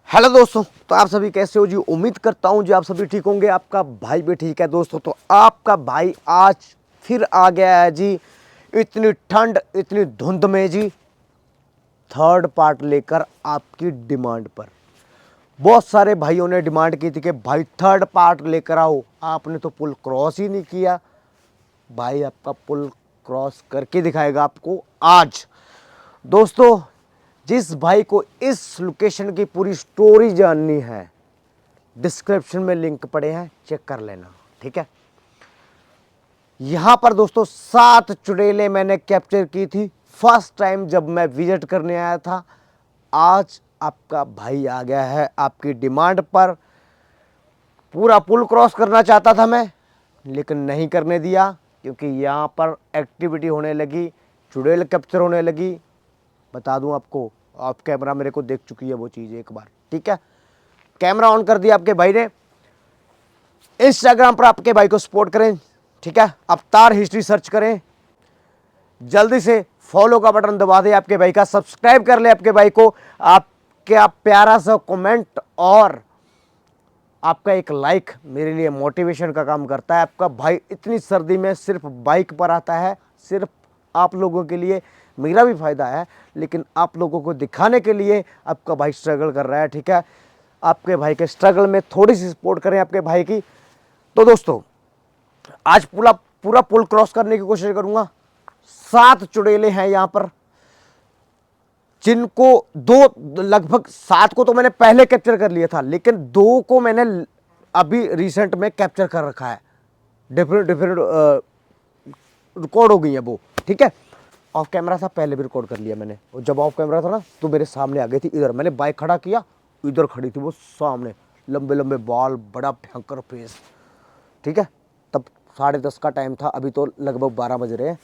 Hello दोस्तों, तो आप सभी कैसे हो जी। उम्मीद करता हूं जी आप सभी ठीक होंगे। आपका भाई भी ठीक है दोस्तों। तो आपका भाई आज फिर आ गया है जी, इतनी ठंड इतनी धुंध में जी, थर्ड पार्ट लेकर आपकी डिमांड पर। बहुत सारे भाइयों ने डिमांड की थी कि भाई थर्ड पार्ट लेकर आओ। आपने तो पुल क्रॉस ही नहीं किया। भाई आपका पुल क्रॉस करके दिखाएगा आपको आज दोस्तों। जिस भाई को इस लोकेशन की पूरी स्टोरी जाननी है, डिस्क्रिप्शन में लिंक पड़े हैं, चेक कर लेना, ठीक है। यहां पर दोस्तों 7 चुड़ैलें मैंने कैप्चर की थी फर्स्ट टाइम जब मैं विजिट करने आया था। आज आपका भाई आ गया है आपकी डिमांड पर। पूरा पुल क्रॉस करना चाहता था मैं, लेकिन नहीं करने दिया, क्योंकि यहां पर एक्टिविटी होने लगी, चुड़ैल कैप्चर होने लगी। बता दूं आपको, ऑफ कैमरा मेरे को देख चुकी है वो चीज़ एक बार, ठीक है। कैमरा ऑन कर दिया आपके भाई ने। इंस्टाग्राम पर आपके भाई को सपोर्ट करें, ठीक है। अवतार हिस्ट्री सर्च करें, जल्दी से फॉलो का बटन दबा दे आपके भाई का, सब्सक्राइब कर ले आपके भाई को। आपका प्यारा सा कमेंट और आपका एक लाइक मेरे लिए मोटिवेशन का काम करता है। आपका भाई इतनी सर्दी में सिर्फ बाइक पर आता है, सिर्फ आप लोगों के लिए। मेरा भी फायदा है, लेकिन आप लोगों को दिखाने के लिए आपका भाई स्ट्रगल कर रहा है, ठीक है। आपके भाई के स्ट्रगल में थोड़ी सी सपोर्ट करें आपके भाई की। तो दोस्तों आज पूरा पूरा पुल क्रॉस करने की कोशिश करूंगा। 7 चुड़ैलें हैं यहां पर, जिनको लगभग 7 को तो मैंने पहले कैप्चर कर लिया था, लेकिन 2 को मैंने अभी रिसेंट में कैप्चर कर रखा है। डिफरेंट डिफरेंट रिकॉर्ड हो गई है वो, ठीक है। ऑफ कैमरा था, पहले भी रिकॉर्ड कर लिया मैंने। और जब ऑफ कैमरा था ना, तो मेरे सामने आ गई थी इधर। मैंने बाइक खड़ा किया, इधर खड़ी थी वो सामने, लंबे लंबे बाल, बड़ा भयंकर फेस, ठीक है। तब 10:30 का टाइम था, अभी तो लगभग 12 बज रहे हैं।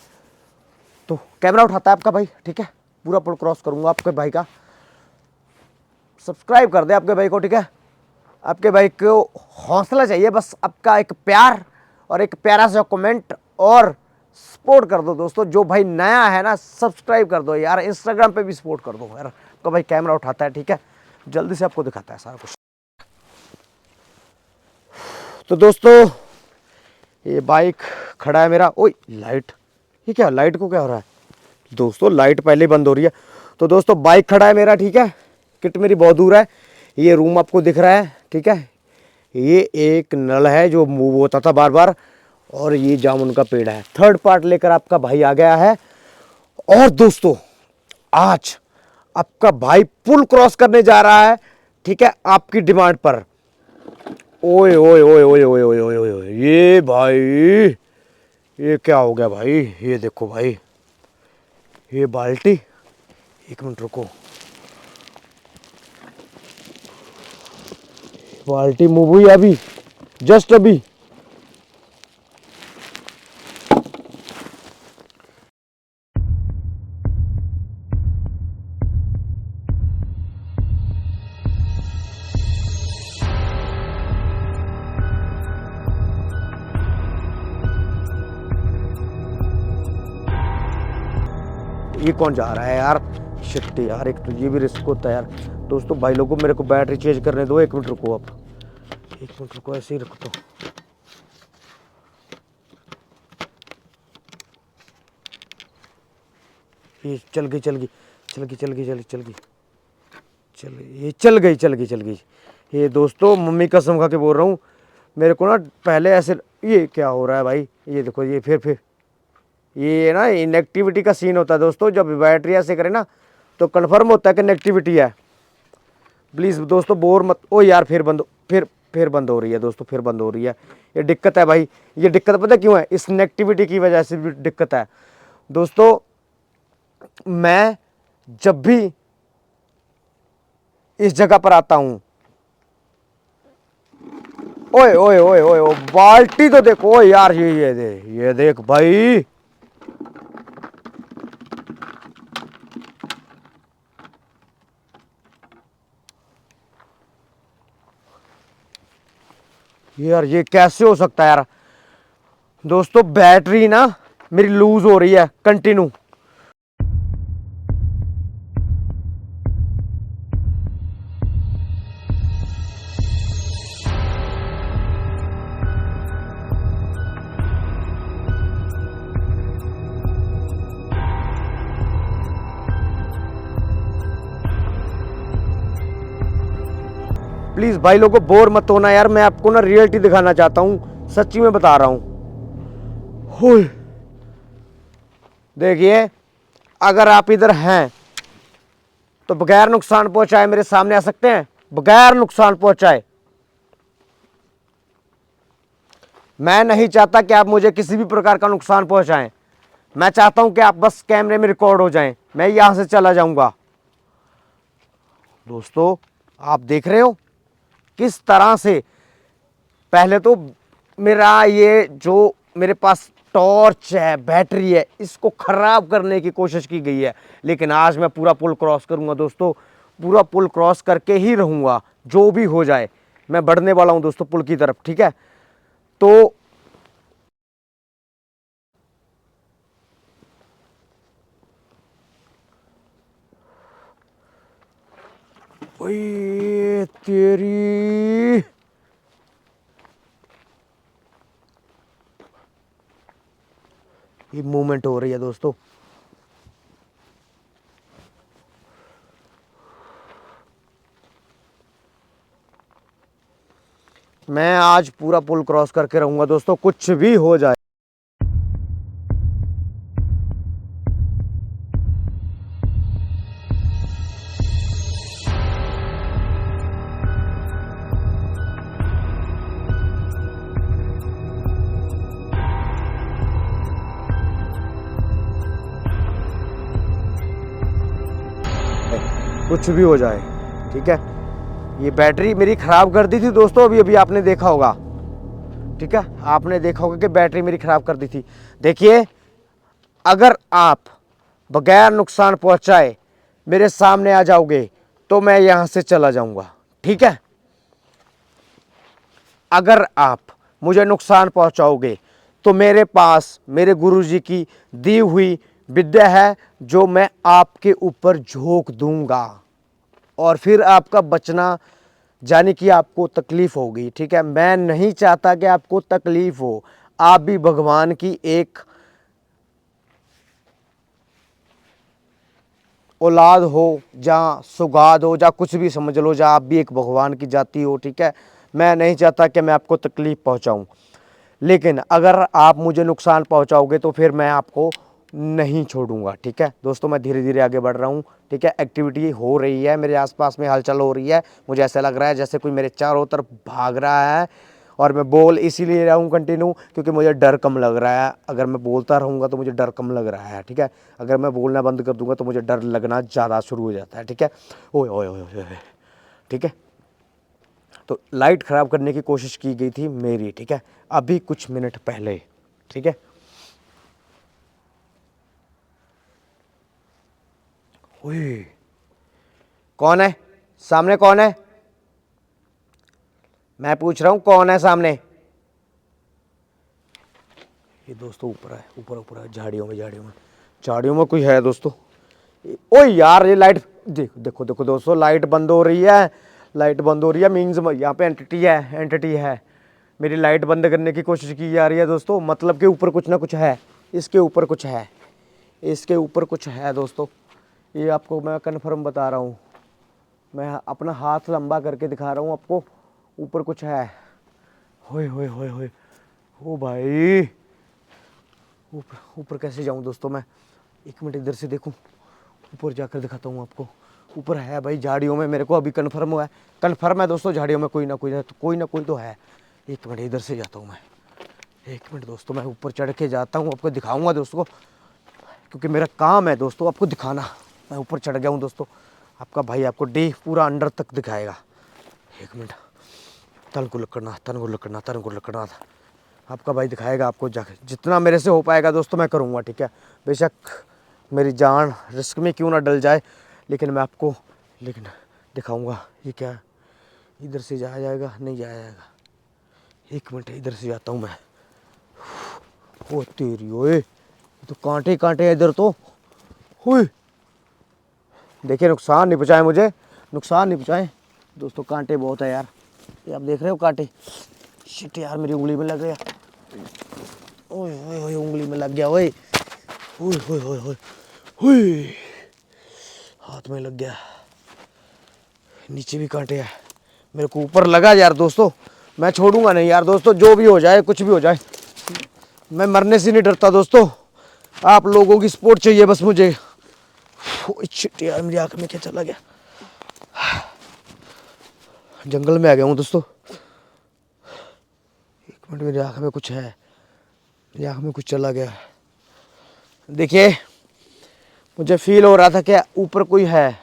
तो कैमरा उठाता है आपका भाई, ठीक है। पूरा पुल क्रॉस करूंगा आपके भाई का। सब्सक्राइब कर दे आपके भाई को, ठीक है। आपके भाई को हौसला चाहिए, बस आपका एक प्यार और एक प्यारा सा कमेंट, और सपोर्ट कर दो दोस्तों। जो भाई नया है ना, सब्सक्राइब कर दो यार। इंस्टाग्राम पे भी सपोर्ट कर दो यार। आपका भाई कैमरा उठाता है, ठीक है, जल्दी से आपको दिखाता है सारा कुछ। तो दोस्तों ये बाइक खड़ा है मेरा। ओए लाइट, ये क्या, लाइट को क्या हो रहा है दोस्तों? लाइट पहले बंद हो रही है। तो दोस्तों बाइक खड़ा है मेरा, ठीक है। किट मेरी बहुत दूर है। ये रूम आपको दिख रहा है, ठीक है। ये एक नल है जो मूव होता था बार बार, और ये जामुन का पेड़ है। थर्ड पार्ट लेकर आपका भाई आ गया है। और दोस्तों आज आपका भाई पुल क्रॉस करने जा रहा है, ठीक है, आपकी डिमांड पर। ओए ओए ओए ओए ओए ओए ओए ओए, ये भाई, ये क्या हो गया भाई? ये देखो भाई, ये बाल्टी, एक मिनट रुको, बाल्टी मूव हुई अभी, जस्ट अभी। ये कौन जा रहा है यार? शिट यार, एक तो ये भी रिस्क होता है यार। दोस्तों भाई लोगों, मेरे को बैटरी चेंज करने दो, एक मिनट रुको आप, एक मिनट रुको, ऐसे ही रख दो। ये चल गई चल गई चल गई चल गई चल चल गई चल ये चल गई चल गई चल गई। ये दोस्तों मम्मी कसम खा के बोल रहा हूँ, मेरे को ना पहले ऐसे, ये क्या हो रहा है भाई? ये देखो, ये फिर ये ना इनएक्टिविटी का सीन होता है दोस्तों। जब बैटरी ऐसे करे ना, तो कन्फर्म होता है कि नेगेटिविटी है। प्लीज़ दोस्तों बोर मत। ओ यार, फिर बंद हो रही है दोस्तों, फिर बंद हो रही है। ये दिक्कत है भाई, ये दिक्कत पता क्यों है? इस नेगेटिविटी की वजह से भी दिक्कत है दोस्तों। मैं जब भी इस जगह पर आता हूं, ओए ओए ओए ओए ओ, बाल्टी तो देखो यार, ये देख भाई, यार ये कैसे हो सकता है यार? दोस्तों बैटरी ना मेरी लूज हो रही है कंटिन्यू। प्लीज भाई लोगों को बोर मत होना यार, मैं आपको ना रियलिटी दिखाना चाहता हूँ, सच्ची में बता रहा हूँ। देखिए अगर आप इधर हैं तो बगैर नुकसान पहुंचाए मेरे सामने आ सकते हैं, बगैर नुकसान पहुंचाए। मैं नहीं चाहता कि आप मुझे किसी भी प्रकार का नुकसान पहुंचाएं, मैं चाहता हूं कि आप बस कैमरे में रिकॉर्ड हो जाएं, मैं यहां से चला जाऊंगा। दोस्तों आप देख रहे हो किस तरह से, पहले तो मेरा ये जो मेरे पास टॉर्च है, बैटरी है, इसको खराब करने की कोशिश की गई है, लेकिन आज मैं पूरा पुल क्रॉस करूंगा दोस्तों, पूरा पुल क्रॉस करके ही रहूंगा, जो भी हो जाए। मैं बढ़ने वाला हूं दोस्तों पुल की तरफ, ठीक है। तो ओए तेरी, ये मूवमेंट हो रही है दोस्तों। मैं आज पूरा पुल क्रॉस करके रहूंगा दोस्तों, कुछ भी हो जाए। कुछ भी हो जाए, ठीक है। ये बैटरी मेरी खराब कर दी थी दोस्तों, अभी अभी आपने देखा होगा, ठीक है, आपने देखा होगा कि बैटरी मेरी खराब कर दी थी। देखिए अगर आप बगैर नुकसान पहुंचाए मेरे सामने आ जाओगे तो मैं यहां से चला जाऊंगा, ठीक है। अगर आप मुझे नुकसान पहुंचाओगे तो मेरे पास मेरे गुरुजी की दी हुई विद्या है, जो मैं आपके ऊपर झोंक दूंगा और फिर आपका बचना, जाने कि आपको तकलीफ होगी, ठीक है। मैं नहीं चाहता कि आपको तकलीफ हो, आप भी भगवान की एक औलाद हो, जहाँ सुगाद हो, जहाँ कुछ भी समझ लो, जहाँ आप भी एक भगवान की जाति हो, ठीक है। मैं नहीं चाहता कि मैं आपको तकलीफ पहुँचाऊँ, लेकिन अगर आप मुझे नुकसान पहुँचाओगे तो फिर मैं आपको नहीं छोड़ूंगा, ठीक है। दोस्तों मैं धीरे धीरे आगे बढ़ रहा हूँ, ठीक है। एक्टिविटी हो रही है मेरे आसपास में, हलचल हो रही है, मुझे ऐसा लग रहा है जैसे कोई मेरे चारों तरफ भाग रहा है, और मैं बोल इसीलिए रहा हूँ कंटिन्यू क्योंकि मुझे डर कम लग रहा है। अगर मैं बोलता रहूँगा तो मुझे डर कम लग रहा है, ठीक है। अगर मैं बोलना बंद कर दूंगा तो मुझे डर लगना ज़्यादा शुरू हो जाता है, ठीक है। ओए ओए ओए ओए, ठीक है। तो लाइट ख़राब करने की कोशिश की गई थी मेरी, ठीक है, अभी कुछ मिनट पहले, ठीक है। ओए कौन है सामने, कौन है, मैं पूछ रहा हूं कौन है सामने। ये दोस्तों ऊपर है, ऊपर ऊपर है, झाड़ियों में, झाड़ियों में, झाड़ियों में कोई है दोस्तों। ओ यार ये लाइट, देखो देखो देखो दोस्तों, लाइट बंद हो रही है, लाइट बंद हो रही है, मीन्स यहाँ पे एंटिटी है, एंटिटी है। मेरी लाइट बंद करने की कोशिश की जा रही है दोस्तों, मतलब के ऊपर कुछ ना कुछ है, इसके ऊपर कुछ है, इसके ऊपर कुछ है दोस्तों, ये आपको मैं कन्फर्म बता रहा हूँ। मैं अपना हाथ लंबा करके दिखा रहा हूँ आपको, ऊपर कुछ है। होए होए होए होए, ओ भाई, ऊपर ऊपर कैसे जाऊँ दोस्तों मैं, एक मिनट इधर से देखूँ, ऊपर जाकर दिखाता हूँ आपको। ऊपर है भाई झाड़ियों में, मेरे को अभी कन्फर्म हुआ है, कन्फर्म है दोस्तों, झाड़ियों में कोई ना कोई है, तो कोई ना कोई तो है। एक मिनट इधर से जाता हूँ मैं, एक मिनट दोस्तों, मैं ऊपर चढ़ के जाता हूँ, आपको दिखाऊंगा दोस्तों को, क्योंकि मेरा काम है दोस्तों आपको दिखाना। मैं ऊपर चढ़ गया हूँ दोस्तों, आपका भाई आपको डे पूरा अंडर तक दिखाएगा। एक मिनट, तन को लकड़ना, तन को लकड़ना, तन को लकड़ना, आपका भाई दिखाएगा आपको, जाकर जितना मेरे से हो पाएगा दोस्तों मैं करूँगा, ठीक है। बेशक मेरी जान रिस्क में क्यों ना डल जाए, लेकिन मैं आपको लेकिन दिखाऊंगा। ये क्या है, इधर से जाया जाएगा, नहीं जाया जाएगा, एक मिनट इधर से जाता हूँ मैं। ओ तेरी ओए, ये तो कांटे कांटे इधर तो, हुई देखिए, नुकसान नहीं पहुँचाए मुझे, नुकसान नहीं पहुँचाए दोस्तों, कांटे बहुत है यार, ये आप देख रहे हो कांटे। शिट यार मेरी उंगली में लग गया, ओए ओए ओए, उंगली में लग गया, ओए ओए ओए ओए ओए ओए, हाथ में लग गया, नीचे भी कांटे हैं, मेरे को ऊपर लगा यार दोस्तों, मैं छोड़ूंगा नहीं यार दोस्तों, जो भी हो जाए कुछ भी हो जाए, मैं मरने से नहीं डरता दोस्तों। आप लोगों की सपोर्ट चाहिए बस मुझे। शिट यार, मेरी आंख में क्या चला गया। जंगल में आ गया हूँ दोस्तों। एक मिनट, मेरी आंख में कुछ है, मेरी आंख में कुछ चला गया। देखिए, मुझे फील हो रहा था कि ऊपर कोई है।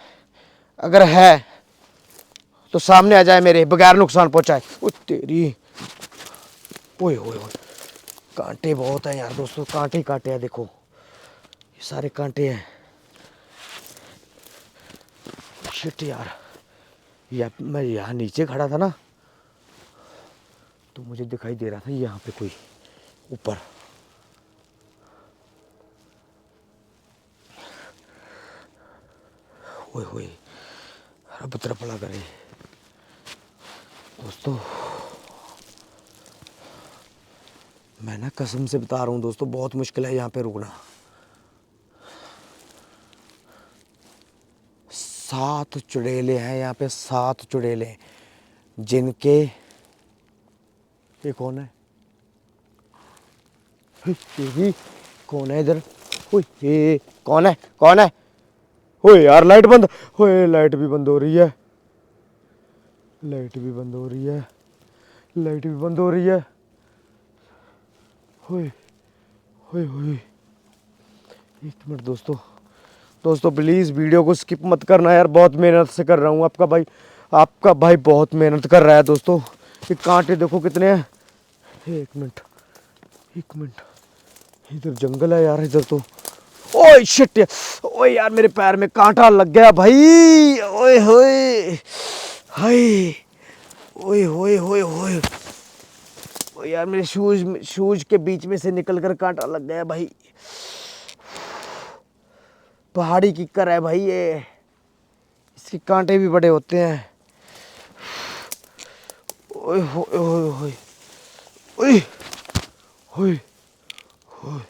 अगर है तो सामने आ जाए मेरे, बगैर नुकसान पहुंचाए। ओ तेरी, ओए ओए ओए, कांटे बहुत हैं यार दोस्तों, कांटे ही कांटे हैं। देखो ये सारे कांटे हैं। शिट यार, मैं यहाँ नीचे खड़ा था ना, तो मुझे दिखाई दे रहा था यहाँ पे कोई ऊपर। ओए होए, रब तरफ पड़ा करे दोस्तों। मैं ना कसम से बता रहा हूँ दोस्तों, बहुत मुश्किल है यहाँ पे रुकना। 7 चुड़ैले हैं यहाँ पे, 7 चुड़ैले, जिनके, ये कौन है? ये कौन है इधर? ये कौन है, कौन है? ओए यार लाइट बंद, ओए लाइट भी बंद हो रही है, लाइट भी बंद हो रही है, लाइट भी बंद हो रही है। ओए ओए ओए, एक मिनट दोस्तों, दोस्तों प्लीज़ वीडियो को स्किप मत करना यार, बहुत मेहनत से कर रहा हूँ। आपका भाई बहुत मेहनत कर रहा है दोस्तों। ये कांटे देखो कितने हैं। एक मिनट, एक मिनट, इधर जंगल है यार इधर तो। ओए शिट, ओए यार मेरे पैर में कांटा लग गया भाई। ओए होए हाय, ओए होए होए होए, ओए यार मेरे शूज के बीच में से निकल कर कांटा लग गया भाई। पहाड़ी किक्कर है भाई ये, इसके कांटे भी बड़े होते हैं। ओए होए होए होए, ओए होए होए,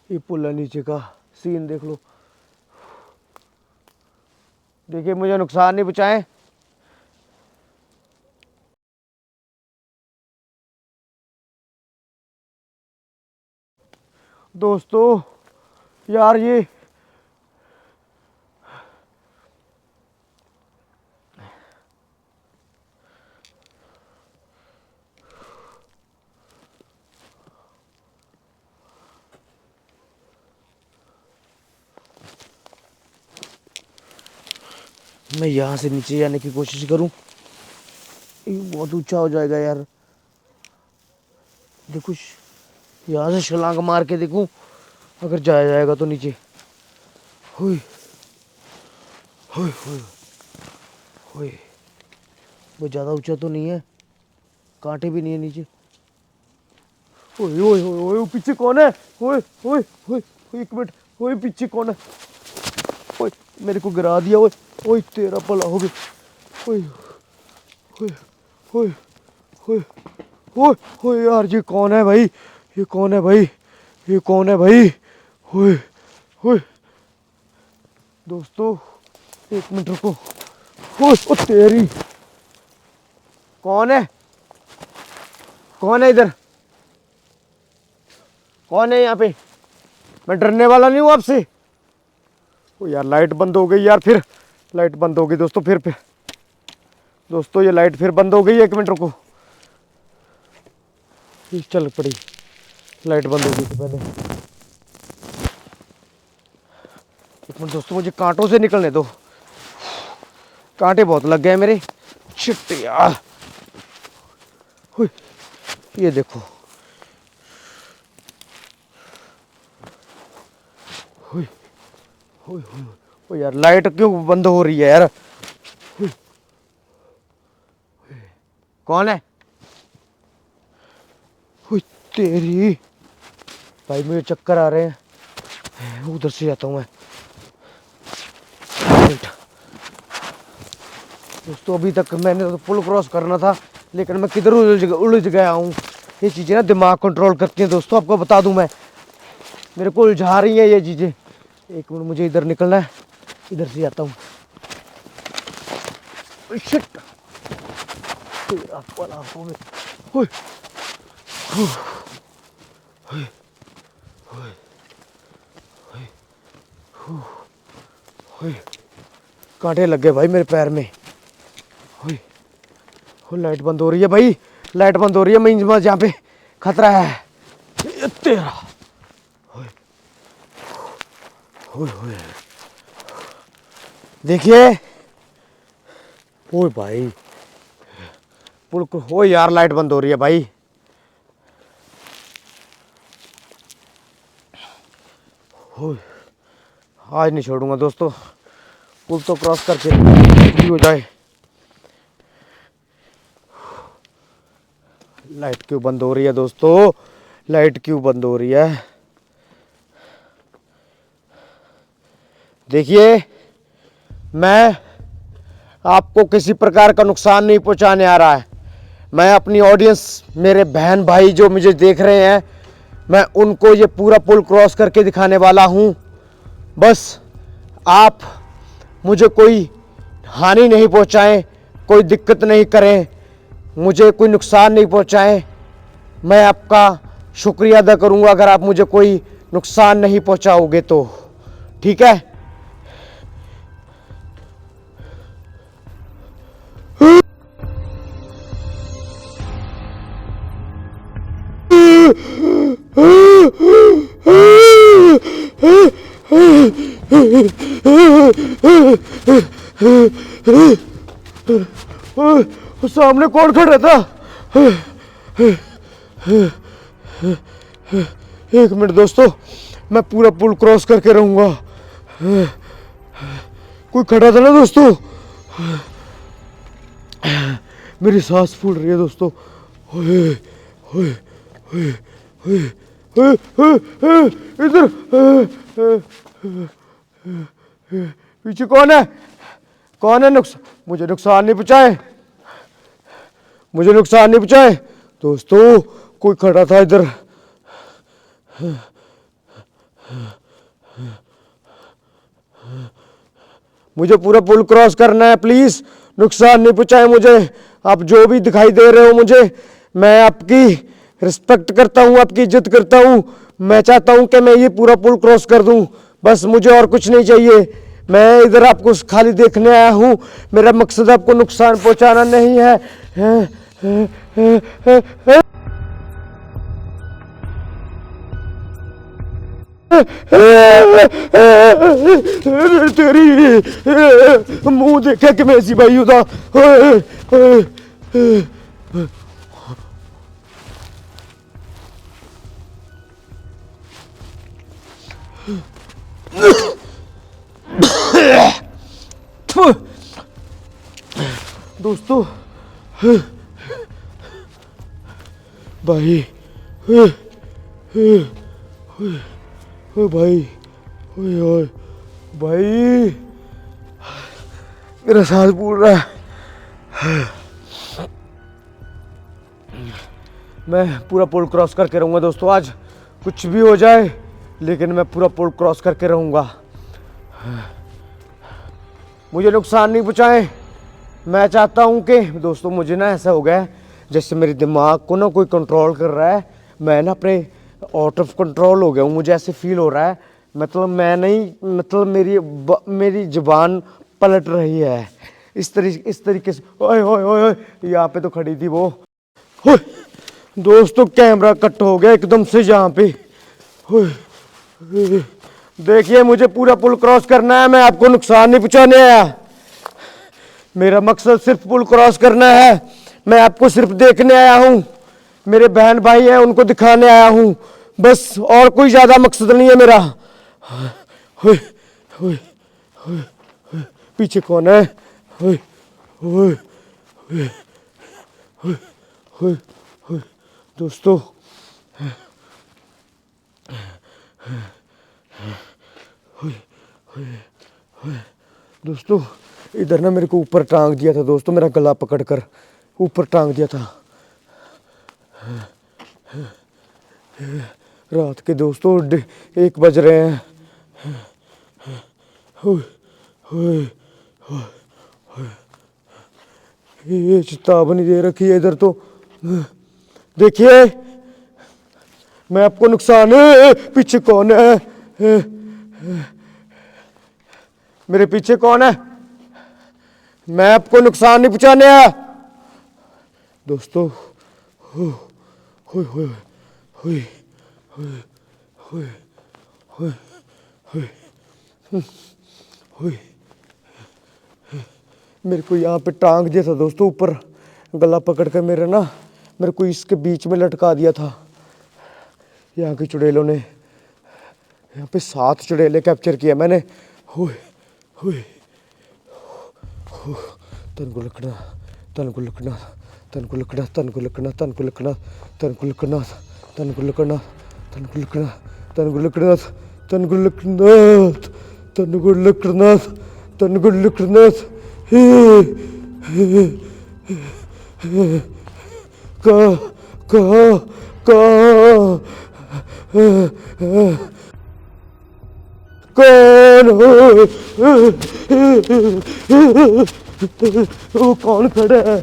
ये पुल नीचे का सीन देख लो। देखिए मुझे नुकसान नहीं पहुंचाए। दोस्तों यार ये मैं यहाँ से नीचे जाने की कोशिश करूँ, ये बहुत ऊंचा हो जाएगा यार। देखो यहाँ से छलांग मार के देखूं, अगर जाया जाएगा तो नीचे। हुई हुई हुई हुई, वो ज़्यादा ऊंचा तो नहीं है, कांटे भी नहीं है नीचे। ओए ओए ओए, पीछे कौन है? ओए ओए ओए, एक मिनट, ओए पीछे कौन है? ओए मेरे को गिरा दिया। ओए ओए, तेरा भला हो गया। ओए ओए ओए ओए ओए ओए यार, ये कौन है भाई? ये कौन है भाई? ये कौन है भाई? ओए ओए दोस्तों, एक मिनट रुको। ओए ओ तेरी, कौन है? कौन है इधर? कौन है यहाँ पे? मैं डरने वाला नहीं हूँ आपसे। ओ यार लाइट बंद हो गई यार, फिर लाइट बंद हो गई दोस्तों, फिर दोस्तों ये लाइट फिर बंद हो गई। एक मिनट रुको, चल पड़ी, लाइट बंद हो गई थी पहले। एक मिनट दोस्तों, मुझे कांटों से निकलने दो, कांटे बहुत लग गए मेरे। शिट यार, ये देखो, ओ यार लाइट क्यों बंद हो रही है यार? कौन है? तेरी भाई, मुझे चक्कर आ रहे हैं, उधर से जाता हूँ मैं। दोस्तों अभी तक मैंने तो पुल क्रॉस करना था, लेकिन मैं किधर उलझ गया हूँ। ये चीज़ें ना दिमाग कंट्रोल करती हैं दोस्तों, आपको बता दूँ मैं, मेरे को उलझा रही हैं ये चीज़ें। एक मिनट, मुझे इधर निकलना है, इधर से जाता हूँ। शिट, तेरा भला होवे। होए होए होए होए होए, कांटे लग गए भाई मेरे पैर में। होए हो, लाइट बंद हो रही है भाई, लाइट बंद हो रही है। मैं जहाँ पे खतरा है। ये तेरा होए होए होए, देखिए। ओए भाई पुल को, ओ यार लाइट बंद हो रही है भाई। ओए, आज नहीं छोड़ूंगा दोस्तों, पुल तो क्रॉस करके कुछ भी हो जाए। लाइट क्यों बंद हो रही है दोस्तों, लाइट क्यों बंद हो रही है? देखिए, मैं आपको किसी प्रकार का नुकसान नहीं पहुंचाने आ रहा है। मैं अपनी ऑडियंस, मेरे बहन भाई जो मुझे देख रहे हैं, मैं उनको ये पूरा पुल क्रॉस करके दिखाने वाला हूं। बस आप मुझे कोई हानि नहीं पहुंचाएं, कोई दिक्कत नहीं करें, मुझे कोई नुकसान नहीं पहुंचाएं। मैं आपका शुक्रिया अदा करूंगा अगर आप मुझे कोई नुकसान नहीं पहुंचाओगे तो, ठीक है? सामने कौन खड़ा था? एक मिनट दोस्तों, मैं पूरा पुल क्रॉस करके रहूंगा। कोई खड़ा था ना दोस्तों? मेरी सांस फूल रही है दोस्तों। ओए ओए ओए ओए ओए ओए, इधर पीछे कौन है? कौन है? मुझे नुकसान नहीं पहुंचाए, मुझे नुकसान नहीं पहुंचाए दोस्तों। कोई खड़ा था इधर। मुझे पूरा पुल क्रॉस करना है, प्लीज नुकसान नहीं पहुंचाए मुझे। आप जो भी दिखाई दे रहे हो मुझे, मैं आपकी रिस्पेक्ट करता हूं, आपकी इज्जत करता हूं। मैं चाहता हूं कि मैं ये पूरा पुल क्रॉस कर दूं, बस मुझे और कुछ नहीं चाहिए। मैं इधर आपको खाली देखने आया हूं, मेरा मकसद आपको नुकसान पहुंचाना नहीं है। तेरी मुंह देखा कि मैं ऐसी भाई था। दोस्तों भाई, ओ भाई, ओए ओए भाई, मेरा सांस फूल रहा है। मैं पूरा पुल क्रॉस करके रहूंगा दोस्तों, आज कुछ भी हो जाए लेकिन मैं पूरा पुल क्रॉस करके रहूंगा। मुझे नुकसान नहीं पहुंचाएं। मैं चाहता हूं कि दोस्तों, मुझे ना ऐसा हो गया है जैसे मेरे दिमाग को ना कोई कंट्रोल कर रहा है। मैं ना अपने आउट ऑफ कंट्रोल हो गया हूँ, मुझे ऐसे फील हो रहा है। मतलब मैं नहीं, मतलब मेरी जुबान पलट रही है इस तरीके से। ओए ओए ओए, यहाँ पे तो खड़ी थी वो। दोस्तों कैमरा कट हो गया एकदम से यहाँ पे। देखिए, मुझे पूरा पुल क्रॉस करना है, मैं आपको नुकसान नहीं पहुंचाने आया। मेरा मकसद सिर्फ पुल क्रॉस करना है। मैं आपको सिर्फ देखने आया हूँ, मेरे बहन भाई हैं उनको दिखाने आया हूँ, बस और कोई ज्यादा मकसद नहीं है मेरा। होए होए होए, पीछे कौन है? होए होए होए होए होए होए, दोस्तों दोस्तों, इधर ना मेरे को ऊपर टांग दिया था दोस्तों, मेरा गला पकड़कर ऊपर टांग दिया था। रात के दोस्तों 1 बज रहे हैं। ये चेतावनी दे रखी है इधर तो। देखिए मैं आपको नुकसान पीछे कौन है? मेरे पीछे कौन है? मैं आपको नुकसान नहीं पहुंचाने आया दोस्तों। हुई हुई हुई हुई हुई हुई हुई हुई। मेरे को यहाँ पे टांग दिया था दोस्तों, ऊपर गला पकड़ कर मेरे को इसके बीच में लटका दिया था। यहाँ की चुड़ैलों ने, यहाँ पे 7 चुड़ैले कैप्चर किया मैंने। हुई हुई तन को लकड़ा, तन को लकड़ा, तन को लकड़ा, तन को लकड़ा, तन को लकड़ा, तन को लकड़ा, तन को लकड़ा, तन को लकड़ा, तन को लकड़ा, तन को लकड़ा, तन को लकड़ा, तन को लकड़ा। कौन हो? वो कौन खड़ा है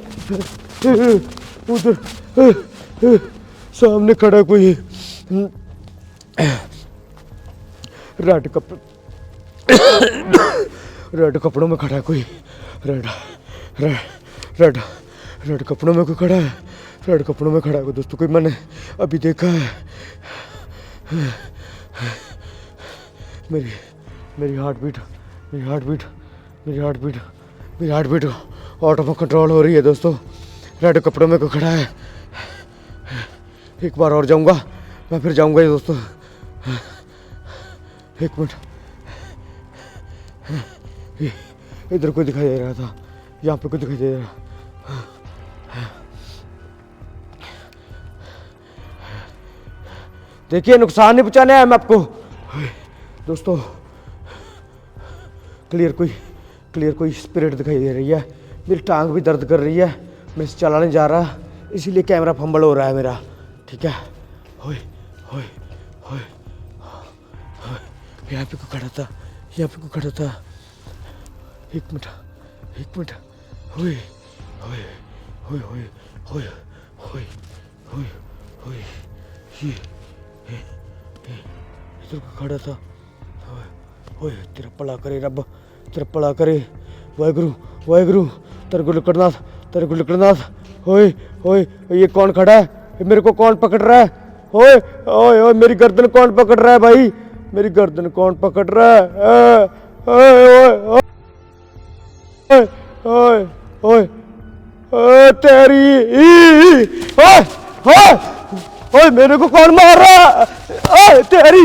उधर? सामने खड़ा कोई रेड कपड़ों में खड़ा है कोई। रेड रेड रेड कपड़ों में कोई खड़ा है। रेड कपड़ों में खड़ा है दोस्तों कोई, मैंने अभी देखा है। मेरी हार्ट बीट ऑटो में कंट्रोल हो रही है दोस्तों। रेड कपड़ों में कोई खड़ा है। एक बार और जाऊंगा मैं, फिर जाऊंगा ये दोस्तों। एक मिनट, इधर कोई दिखाई दे रहा था, यहाँ पे कोई दिखाई दे रहा। देखिए नुकसान नहीं पहुंचाने आया मैं आपको दोस्तों। क्लियर कोई स्पिरिट दिखाई दे रही है। मेरी टांग भी दर्द कर रही है, मैं इसे चला नहीं जा रहा, इसीलिए कैमरा फंबल हो रहा है मेरा। ठीक है। होए होए होए, यहाँ पे कोई खड़ा था। एक मिनट। होए होए होए होए होए होए होए होए, इधर कोई खड़ा था। होए तेरा भला करे रब, तेरा भला करे वाहेगुरु, तेरे को लकड़नाथ। होए होए, ये कौन खड़ा है? मेरे को कौन पकड़ रहा है? होए ओए ओए, मेरी गर्दन कौन पकड़ रहा है भाई? मेरी गर्दन कौन पकड़ रहा है? ओए ओए ओए ओए तेरी, ओए ओए ओए, मेरे को कौन मार रहा है? ओए तेरी,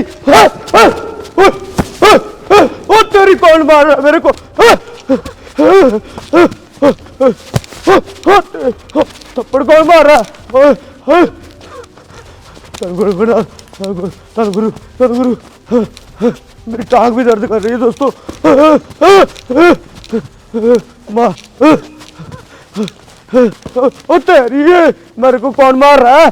ओ तेरी, कौन मार रहा है मेरे को? थप्पड़ कौन मार रहा है? गुरु, मेरी टांग भी दर्द कर रही है दोस्तों। माँ, ओ तेरी, मेरे को कौन मार रहा है?